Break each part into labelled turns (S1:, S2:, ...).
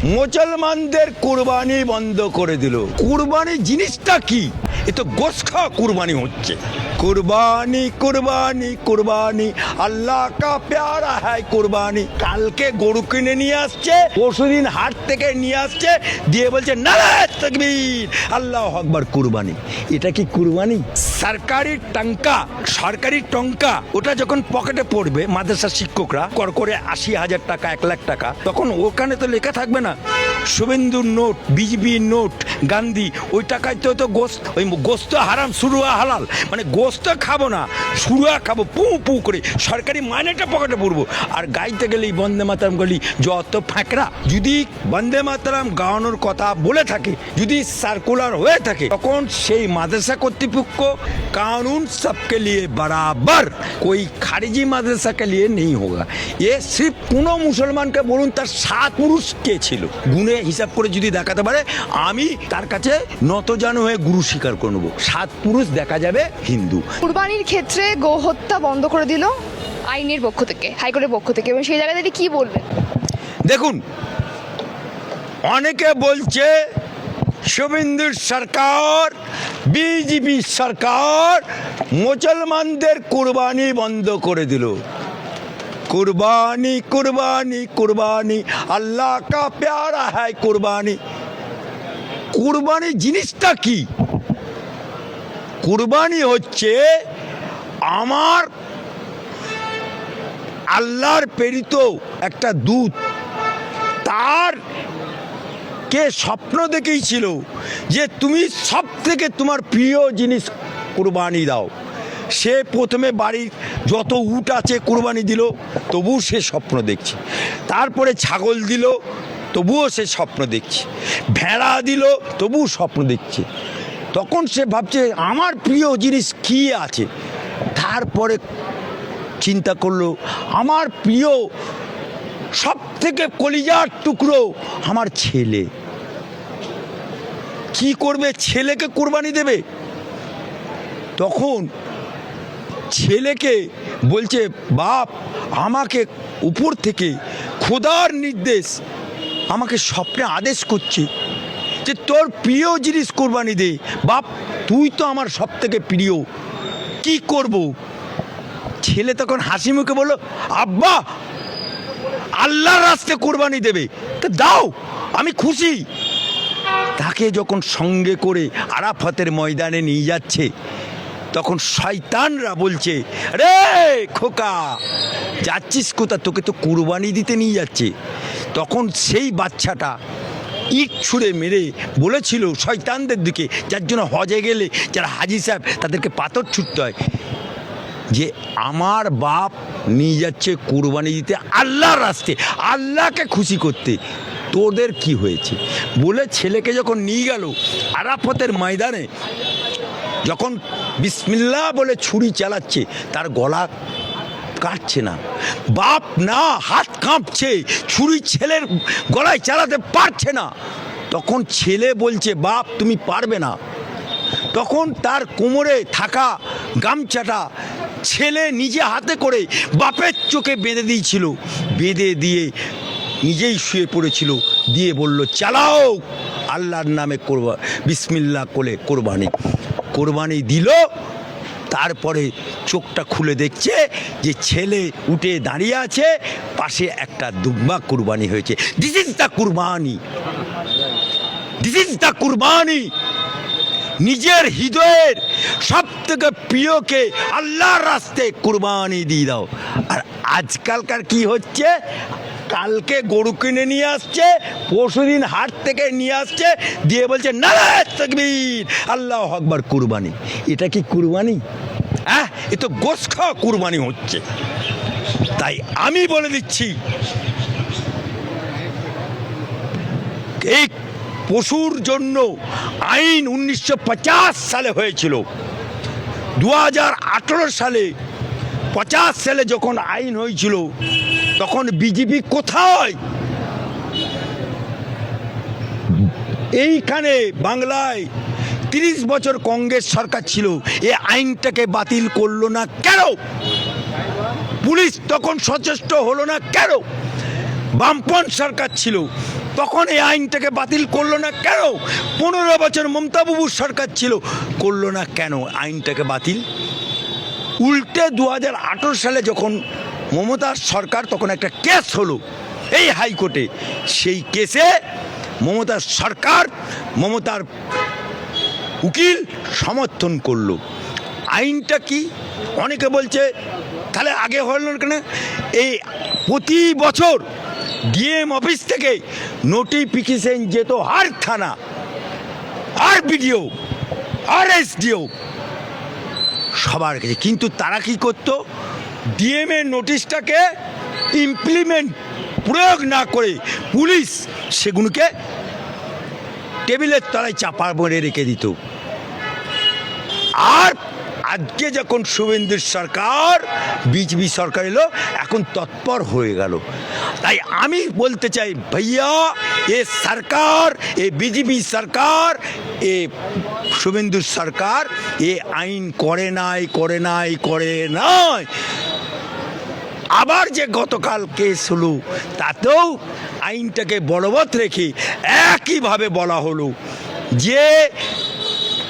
S1: মুসলমানদের কুরবানি বন্ধ করে দিল। কুরবানি জিনিসটা কি? এ তো গোশ খাওয়া কুরবানি হচ্ছে। কুরবানি কুরবানি কুরবানি আল্লাহ কা প্যারা হ্যায় কুরবানি। কালকে গরু কিনে নিয়ে আসছে, পরশুদিন হাট থেকে নিয়ে আসছে, দিয়ে বলছে নারায়ে তাকবীর আল্লাহু আকবার কুরবানি। এটা কি কুরবানি? সরকারি টঙ্কা ওটা যখন পকেটে পড়বে মাদ্রাসার শিক্ষকরা করে ৮০,০০০ টাকা ১,০০,০০০ টাকা, তখন ওখানে তো লেখা থাকবে না শুভেন্দুর নোট, বিজেপি নোট, গান্ধী। ওই টাকায় তো গোস্ত, ওই গোস্ত হারাম সুরুয়া হালাল, মানে গোস্ত খাবো না, সুরুয়া খাবো পু পু করে, সরকারি মাইনেটা পকেটে পড়বো। আর গাইতে গেলেই বন্দে মাতরম গলি যত ফাঁকরা। যদি বন্দে মাতরম গাওয়ানোর কথা বলে থাকে, যদি সার্কুলার হয়ে থাকে, তখন সেই মাদ্রাসা কর্তৃপক্ষ कानून सबके लिए बराबर, कोई खारिजी मदरसा के लिए नहीं होगा। ये सिर्फ কোনো মুসলমানকে বলুন তার 7 পুরুষ কে ছিল, গুণে হিসাব করে যদি দেখাতে পারে, আমি তার কাছে নতজানু হয়ে গুরু স্বীকার করে নেব। 7 পুরুষ দেখা যাবে হিন্দু।
S2: কুরবানির ক্ষেত্রে গো হত্যা বন্ধ করে দিল আইনের পক্ষ থেকে, হাইকোর্টের পক্ষ থেকে, এবং সেই জায়গাতে কি বলবেন?
S1: দেখুন, অনেকে বলছে শুভেন্দুর সরকার, বিজেপি সরকার মুসলমানদের কুরবানি বন্ধ করে দিল। কুরবানি কুরবানি কুরবানি আল্লাহ কা প্যারা হ্যায় কুরবানি। কুরবানি জিনিসটা কি? কুরবানি হচ্ছে আমার আল্লাহর প্রেরিত একটা দূত, তার কে স্বপ্ন দেখেছিল যে তুমি সব থেকে তোমার প্রিয় জিনিস কুরবানি দাও। সে প্রথমে বাড়ির যত উট আছে কুরবানি দিল, তবুও সে স্বপ্ন দেখছে। তারপরে ছাগল দিল, তবুও সে স্বপ্ন দেখছে। ভেড়া দিল, তবুও স্বপ্ন দেখছে। তখন সে ভাবছে আমার প্রিয় জিনিস কী আছে। তারপরে চিন্তা করলো আমার প্রিয় সব থেকে কলিজার টুকরো আমার ছেলে। কি করবে? ছেলেকে কুরবানি দেবে। তখন ছেলেকে বলছে বাপ, আমাকে উপর থেকে খোদার নির্দেশ আমাকে স্বপ্নে আদেশ করছে যে তোর প্রিয় জিনিস কুরবানি দে। বাপ, তুই তো আমার সব থেকে প্রিয়, কি করব? ছেলে তখন হাসি মুখে বলল, আব্বা আল্লাহর রাস্তায় কুরবানি দেবে তো দাও, আমি খুশি। তাকে যখন সঙ্গে করে আরাফাতের ময়দানে নিয়ে যাচ্ছে, তখন শয়তানরা বলছে, রে খোকা যাচ্ছিস কোথা? তোকে তো কুরবানি দিতে নিয়ে যাচ্ছে। তখন সেই বাচ্চাটা ইট ছুঁড়ে মেরে বলেছিল শয়তানদের দিকে, যার জন্য হজে গেলে যারা হাজি সাহেব তাদেরকে পাথর ছুটতে হয়, যে আমার বাপ নিয়ে যাচ্ছে কুরবানি দিতে আল্লাহর রাস্তায়, আল্লাহকে খুশি করতে, তোদের কি হয়েছে? বলে ছেলেকে যখন নিয়ে গেল আরাফাতের ময়দানে, যখন বিসমিল্লাহ বলে ছুরি চালাচ্ছে, তার গলা কাটছে না। বাপ না, হাত কাঁপছে, ছুরি ছেলের গলায় চালাতে পারছে না। তখন ছেলে বলছে বাপ তুমি পারবে না। তখন তার কোমরে থাকা গামছাটা ছেলে নিজে হাতে করে বাপের চোখে বেঁধে দিয়েছিল, বেঁধে দিয়ে নিজেই শুয়ে পড়েছিল, দিয়ে বলল চালাও আল্লাহর নামে করবা, বিসমিল্লাহ করে কোরবানি দিল। তারপরে চোখটা খুলে দেখছে যে ছেলে উঠে দাঁড়িয়ে আছে, পাশে একটা দুম্বা কুরবানি হয়েছে। দিস ইজ দ্য কুরবানি, দিস ইজ দ্য কুরবানি। নিজের হৃদয়ের সব থেকে প্রিয়কে আল্লাহর রাস্তায় কুরবানি দিয়ে দাও। আর আজকালকার কি হচ্ছে, কালকে গরু কিনে নিয়ে আসছে, পরশুদিন হাট থেকে নিয়ে আসছে, দিয়ে বলছে নারায়ে তাকবীর আল্লাহু আকবার কুরবানি। এটা কি কুরবানি? হ্যাঁ, এ তো গোশ খাওয়া কুরবানি হচ্ছে। তাই আমি বলে দিচ্ছি, এই পশুর জন্য আইন 1950 সালে হয়েছিল। 2018 সালে 50 সালে যখন আইন হয়েছিল, তখন বিজেপি কোথায়? এইখানে বাংলায় 30 বছর কংগ্রেস সরকার ছিল, এই আইনটাকে বাতিল করলো না কেন? পুলিশ তখন সচেষ্ট হলো না কেন? বামপন্থী সরকার ছিল, তখন এই আইনটাকে বাতিল করলো না কেন? 15 বছর মমতা বাবুর সরকার ছিল, করলো না কেন আইনটাকে বাতিল? উল্টে 2018 সালে যখন মমতার সরকার, তখন একটা কেস হলো এই হাইকোর্টে, সেই কেসে মমতার সরকার, মমতার উকিল সমর্থন করলো। আইনটা কি? অনেকে বলছে তাহলে আগে হলো কেন? এই প্রতি বছর ডিএম অফিস থেকে নোটিফিকেশন যেত আর থানা, আর বিডিও, আর এসডিও, সবার কাছে। কিন্তু তারা কি করতো? ডিএম এর নোটিশটাকে ইমপ্লিমেন্ট প্রয়োগ না করে পুলিশ সেগুলোকে টেবিলের তলায় চাপা মেরে রেখে দিত। আর আজকে যখন শুভেন্দুর সরকার, বিজেপি সরকার এলো, এখন তৎপর হয়ে গেল। তাই আমি বলতে চাই, ভাইয়া এ সরকার, এ বিজেপি সরকার, এ শুভেন্দুর সরকার এ আইন করে নাই। আবার যে গতকাল কেস হলো, তাতেও আইনটাকে বলবৎ রেখে একইভাবে বলা হলো যে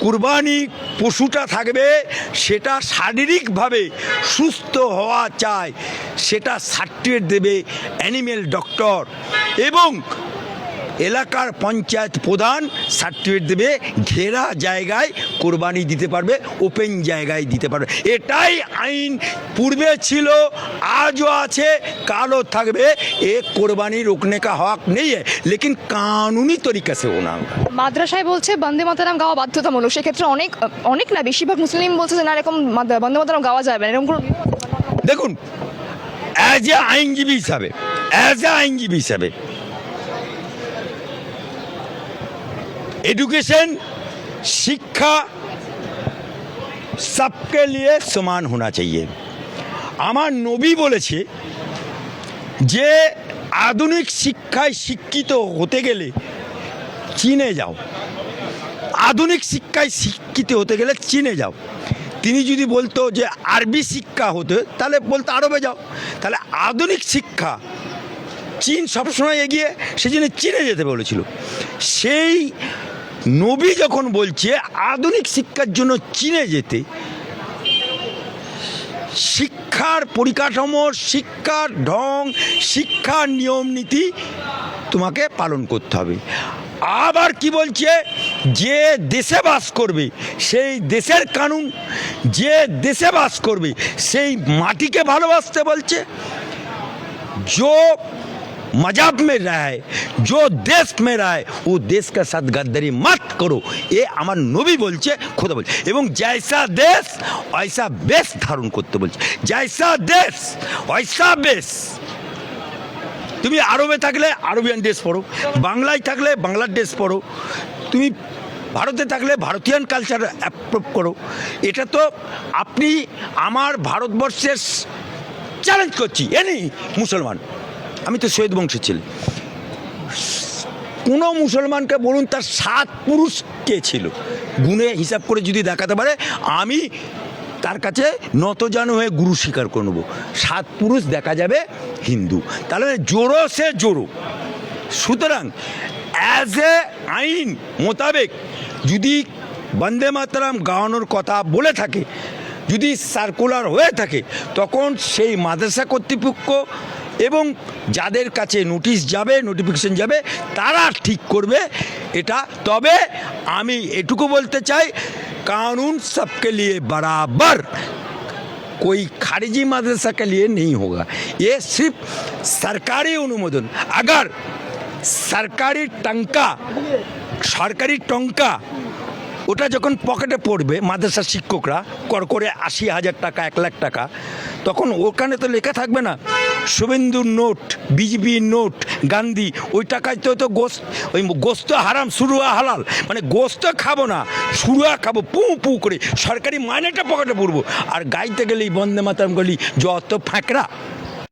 S1: কুরবানি পশুটা থাকবে, সেটা শারীরিকভাবে সুস্থ হওয়া চাই, সেটা সার্টিফিকেট দেবে অ্যানিম্যাল ডক্টর, এবং এলাকার পঞ্চায়েত প্রধান সার্টিফিকেট দেবে ঘেরা জায়গায় কোরবানি দিতে পারবে, ওপেন জায়গায় দিতে পারবে। এটাই আইন পূর্বে ছিল, আজও আছে, কালও থাকবে। এ কোরবানি রুকনে কা হক নেই, লেকিন কানুনি তরিকা সে হোনা।
S2: মাদ্রাসায় বলছে বন্দে মাতরম গাওয়া বাধ্যতামূলক, সেক্ষেত্রে অনেক না, বেশিরভাগ মুসলিম বলছে যে না, এরকম বন্দে মাতরম গাওয়া যাবে না, এরকম কোনো।
S1: দেখুন, অ্যাজ এ আইনজীবী হিসাবে एजुकेशन, शिक्षा सबके लिए समान होना चाहिए। আমার নবী বলেছে যে আধুনিক শিক্ষায় শিক্ষিত হতে গেলে চীনে যাও, আধুনিক শিক্ষায় শিক্ষিত হতে গেলে চীনে যাও। তিনি যদি বলতো যে আরবি শিক্ষা হতে, তাহলে বলতো আরবে যাও। তাহলে আধুনিক শিক্ষা, চীন সবসময় এগিয়ে, সেই জন্য চীনে যেতে বলেছিল। সেই নবী যখন বলছে আধুনিক শিক্ষার জন্য চীনে যেতে, শিক্ষার পরিকাঠামো, শিক্ষার ঢং, শিক্ষার নিয়ম নীতি তোমাকে পালন করতে হবে। আবার কি বলছে? যে দেশে বাস করবে সেই দেশের কানুন, যে দেশে বাস করবে সেই মাটিকে ভালোবাসতে বলছে। जो मजहब में रहा है, जो देश में रहा है, वो देश का साथ गद्दारी मत करो, ये আমার নবী বলছে, খোদা বলছে। এবং জৈসা দেশ ওইসা বেশ ধারণ করতে বলছে, জৈসা দেশ ওইসা বেশ। তুমি আরবে থাকলে আরবিয়ান ড্রেস পরো, বাংলায় থাকলে বাংলার ড্রেস পরো, তুমি ভারতে থাকলে ভারতীয়ান কালচার অ্যাপ্রুভ করো। এটা তো আপনি আমার ভারতবর্ষের চ্যালেঞ্জ করছি, এনি মুসলমান, আমি তো সৈয়দ বংশের ছেলে, কোনো মুসলমানকে বলুন তার 7 পুরুষ কে ছিল, গুণে হিসাব করে যদি দেখাতে পারে, আমি তার কাছে নতজানু হয়ে গুরু স্বীকার করে নেব। 7 পুরুষ দেখা যাবে হিন্দু, তাহলে জোরো সে জোরো। সুতরাং অ্যাজ এ আইন মোতাবেক যদি বন্দে মাতরম গাওয়ানোর কথা বলে থাকে, যদি সার্কুলার হয়ে থাকে, তখন সেই মাদ্রাসা কর্তৃপক্ষ এবং যাদের কাছে নোটিশ যাবে, নোটিফিকেশন যাবে, তারা ঠিক করবে এটা। তবে আমি এটুকু বলতে চাই, कानून सबके लिए बराबर, कोई खारिजी मदरसा के लिए नहीं होगा। ये सिर्फ सरकारी अनुमोदन। अगर सरकारी टंका ওটা যখন পকেটে পড়বে মাদ্রাসার শিক্ষকরা কর করে 80,000 টাকা, 1 লাখ টাকা, তখন ওখানে তো লেখা থাকবে না শুভেন্দুর নোট, বিজেপির নোট, গান্ধী, ওই টাকায় তো ওই গোস্ত হারাম, শুরুয়া হালাল, মানে গোস্ত খাবো না, শুরুয়া খাবো পু পু করে, সরকারি মাইনেটা পকেটে পড়বো। আর গাইতে গেলেই বন্দে মাতরম গলি যত ফাঁকরা।